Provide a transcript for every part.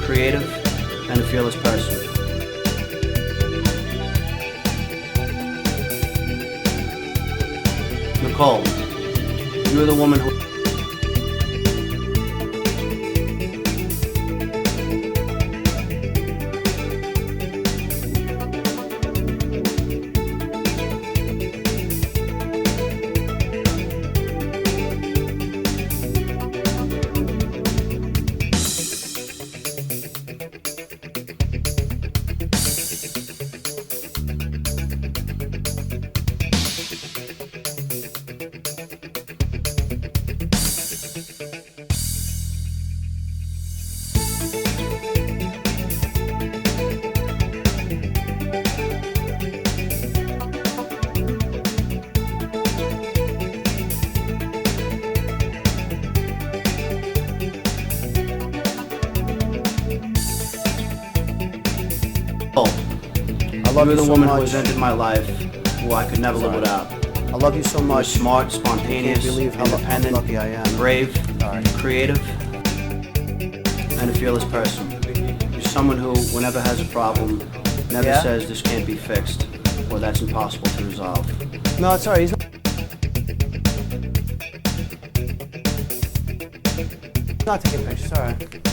Creative and a fearless person. Nicole, you're the woman who You're the woman who has entered my life, who I could never live without. I love you so much. You're smart, spontaneous, independent, lucky I am. brave, creative, and a fearless person. You're someone who, whenever has a problem, never says this can't be fixed, or that's impossible to resolve. No, it's alright. He's not taking pictures. Alright.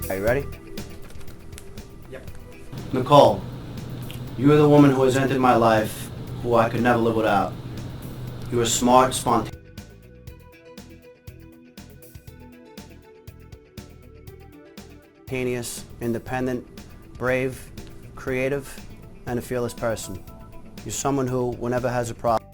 Are you ready? Yep. Nicole, you're the woman who has entered my life, who I could never live without. You are smart, spontaneous, independent, brave, creative, and a fearless person. You're someone who, whenever has a problem,